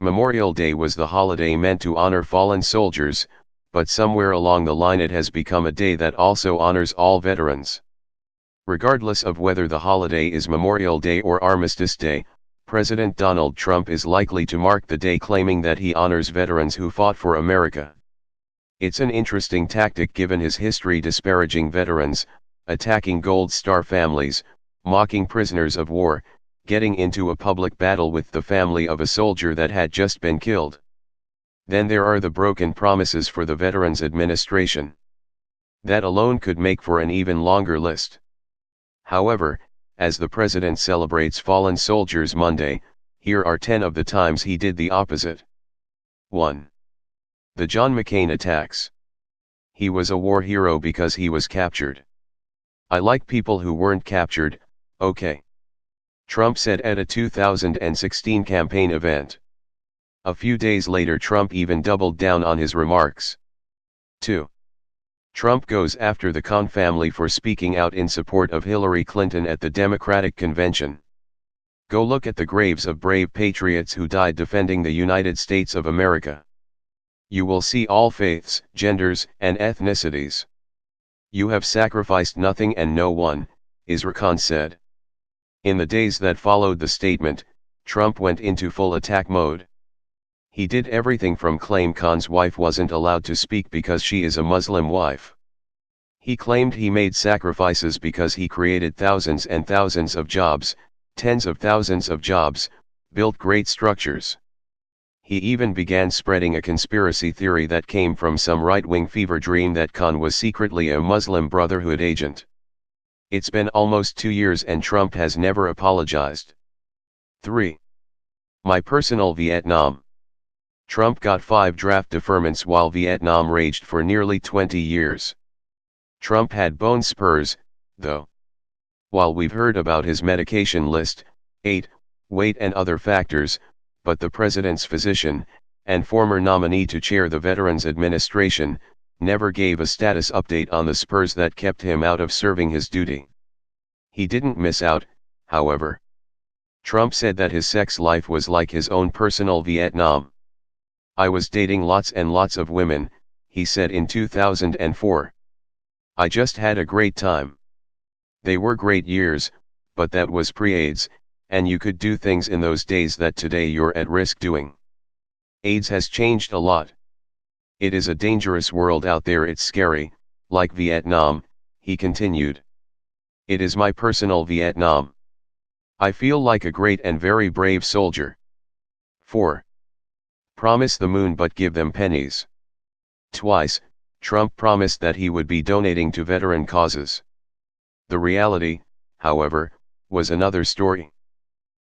Memorial Day was the holiday meant to honor fallen soldiers, but somewhere along the line it has become a day that also honors all veterans. Regardless of whether the holiday is Memorial Day or Armistice Day, President Donald Trump is likely to mark the day claiming that he honors veterans who fought for America. It's an interesting tactic given his history disparaging veterans, attacking Gold Star families, mocking prisoners of war, getting into a public battle with the family of a soldier that had just been killed. Then there are the broken promises for the Veterans Administration. That alone could make for an even longer list. However, as the president celebrates Fallen Soldiers Monday, here are 10 of the times he did the opposite. 1. The John McCain attacks. He was a war hero because he was captured. I like people who weren't captured, okay. Trump said at a 2016 campaign event. A few days later Trump even doubled down on his remarks. 2. Trump goes after the Khan family for speaking out in support of Hillary Clinton at the Democratic Convention. Go look at the graves of brave patriots who died defending the United States of America. You will see all faiths, genders, and ethnicities. You have sacrificed nothing and no one, Isra Khan said. In the days that followed the statement, Trump went into full attack mode. He did everything from claim Khan's wife wasn't allowed to speak because she is a Muslim wife. He claimed he made sacrifices because he created thousands and thousands of jobs, tens of thousands of jobs, built great structures. He even began spreading a conspiracy theory that came from some right-wing fever dream that Khan was secretly a Muslim Brotherhood agent. It's been almost 2 years and Trump has never apologized. 3. My personal Vietnam. Trump got 5 draft deferments while Vietnam raged for nearly 20 years. Trump had bone spurs, though. While we've heard about his medication list, 8, weight and other factors, but the president's physician, and former nominee to chair the Veterans Administration, never gave a status update on the spurs that kept him out of serving his duty. He didn't miss out, however. Trump said that his sex life was like his own personal Vietnam. I was dating lots and lots of women, he said in 2004. I just had a great time. They were great years, but that was pre-AIDS, and you could do things in those days that today you're at risk doing. AIDS has changed a lot. It is a dangerous world out there, it's scary, like Vietnam, he continued. It is my personal Vietnam. I feel like a great and very brave soldier. 4. Promise the moon but give them pennies. Twice, Trump promised that he would be donating to veteran causes. The reality, however, was another story.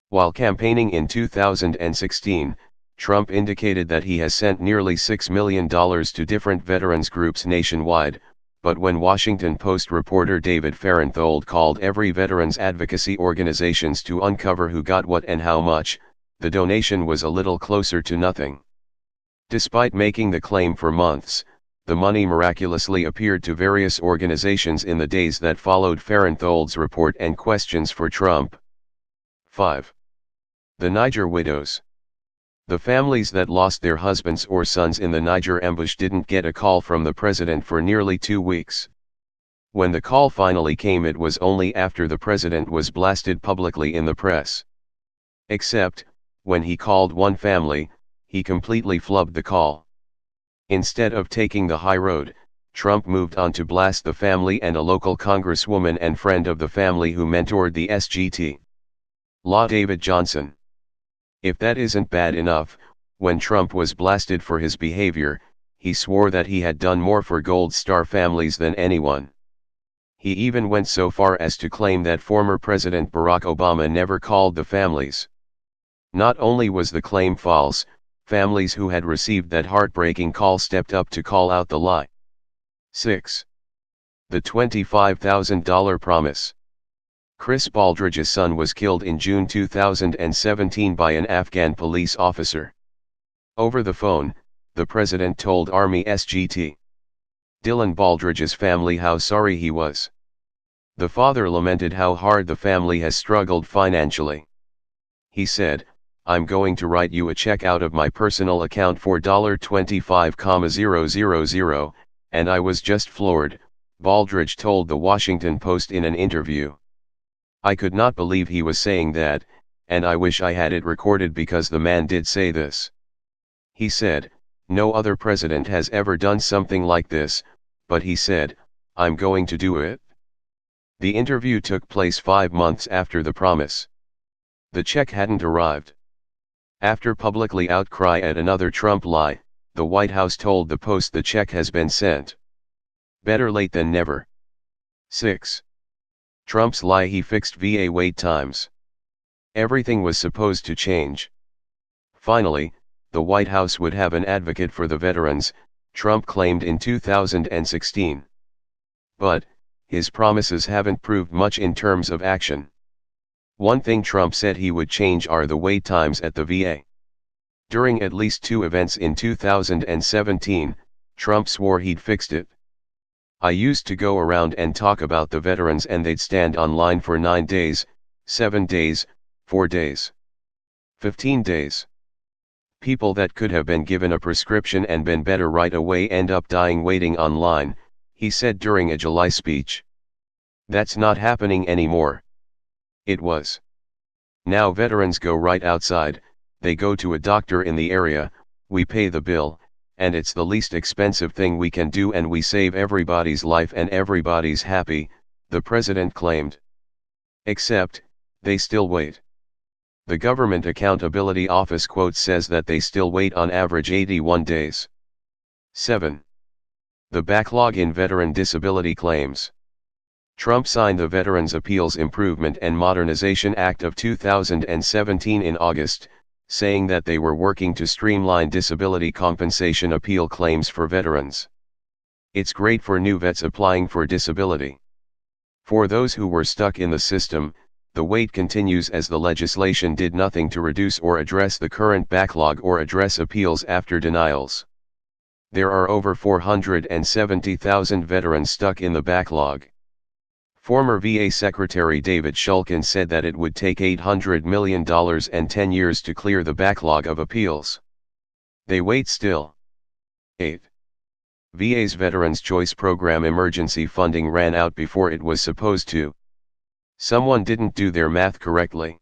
While campaigning in 2016, Trump indicated that he has sent nearly $6 million to different veterans groups nationwide, but when Washington Post reporter David Fahrenthold called every veterans advocacy organizations to uncover who got what and how much, the donation was a little closer to nothing. Despite making the claim for months, the money miraculously appeared to various organizations in the days that followed Fahrenthold's report and questions for Trump. 5. The Niger widows. The families that lost their husbands or sons in the Niger ambush didn't get a call from the president for nearly 2 weeks. When the call finally came, it was only after the president was blasted publicly in the press. Except, when he called one family, he completely flubbed the call. Instead of taking the high road, Trump moved on to blast the family and a local congresswoman and friend of the family who mentored the SGT. Law David Johnson. If that isn't bad enough, when Trump was blasted for his behavior, he swore that he had done more for Gold Star families than anyone. He even went so far as to claim that former President Barack Obama never called the families. Not only was the claim false, families who had received that heartbreaking call stepped up to call out the lie. 6. The $25,000 promise. Chris Baldridge's son was killed in June 2017 by an Afghan police officer. Over the phone, the president told Army SGT Dylan Baldridge's family how sorry he was. The father lamented how hard the family has struggled financially. He said, I'm going to write you a check out of my personal account for $25,000, and I was just floored, Baldridge told the Washington Post in an interview. I could not believe he was saying that, and I wish I had it recorded because the man did say this. He said, no other president has ever done something like this, but he said, I'm going to do it. The interview took place 5 months after the promise. The check hadn't arrived. After publicly outcry at another Trump lie, the White House told the Post the check has been sent. Better late than never. 6. Trump's lie he fixed VA wait times. Everything was supposed to change. Finally, the White House would have an advocate for the veterans, Trump claimed in 2016. But, his promises haven't proved much in terms of action. One thing Trump said he would change are the wait times at the VA. During at least 2 events in 2017, Trump swore he'd fixed it. I used to go around and talk about the veterans and they'd stand online for 9 days, 7 days, 4 days, 15 days. People that could have been given a prescription and been better right away end up dying waiting online, he said during a July speech. That's not happening anymore. It was. Now veterans go right outside, they go to a doctor in the area, we pay the bill, and it's the least expensive thing we can do and we save everybody's life and everybody's happy, the president claimed. Except, they still wait. The Government Accountability Office quote says that they still wait on average 81 days. 7. The backlog in veteran disability claims. Trump signed the Veterans Appeals Improvement and Modernization Act of 2017 in August, saying that they were working to streamline disability compensation appeal claims for veterans. It's great for new vets applying for disability. For those who were stuck in the system, the wait continues as the legislation did nothing to reduce or address the current backlog or address appeals after denials. There are over 470,000 veterans stuck in the backlog. Former VA Secretary David Shulkin said that it would take $800 million and 10 years to clear the backlog of appeals. They wait still. 8. VA's Veterans Choice Program emergency funding ran out before it was supposed to. Someone didn't do their math correctly.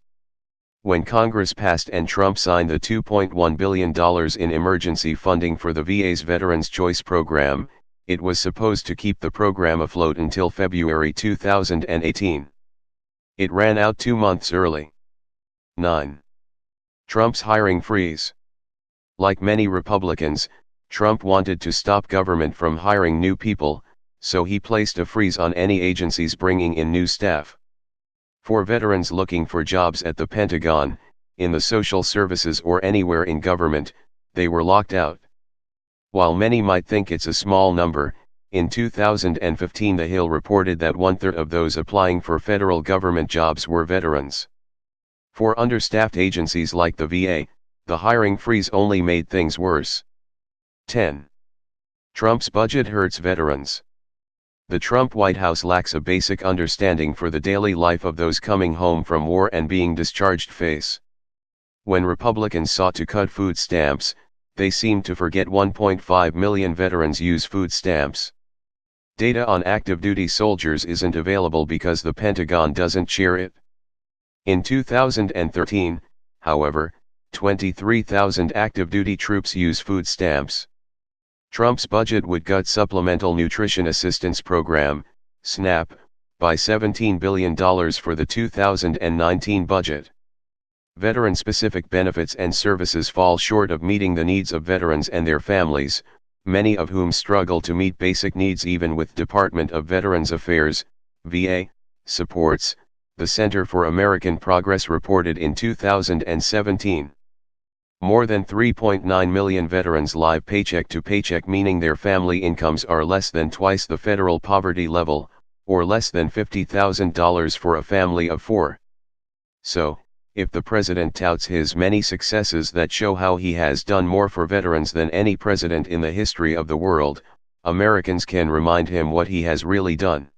When Congress passed and Trump signed the $2.1 billion in emergency funding for the VA's Veterans Choice Program, it was supposed to keep the program afloat until February 2018. It ran out 2 months early. 9. Trump's hiring freeze. Like many Republicans, Trump wanted to stop government from hiring new people, so he placed a freeze on any agencies bringing in new staff. For veterans looking for jobs at the Pentagon, in the social services or anywhere in government, they were locked out. While many might think it's a small number, in 2015 The Hill reported that 1/3 of those applying for federal government jobs were veterans. For understaffed agencies like the VA, the hiring freeze only made things worse. 10. Trump's budget hurts veterans. The Trump White House lacks a basic understanding for the daily life of those coming home from war and being discharged. When Republicans sought to cut food stamps, they seemed to forget 1.5 million veterans use food stamps. Data on active duty soldiers isn't available because the Pentagon doesn't share it. In 2013, however, 23,000 active duty troops use food stamps. Trump's budget would gut Supplemental Nutrition Assistance Program, SNAP, by $17 billion for the 2019 budget. Veteran-specific benefits and services fall short of meeting the needs of veterans and their families, many of whom struggle to meet basic needs even with Department of Veterans Affairs, VA, supports, the Center for American Progress reported in 2017. More than 3.9 million veterans live paycheck to paycheck, meaning their family incomes are less than twice the federal poverty level, or less than $50,000 for a family of 4. So, if the president touts his many successes that show how he has done more for veterans than any president in the history of the world, Americans can remind him what he has really done.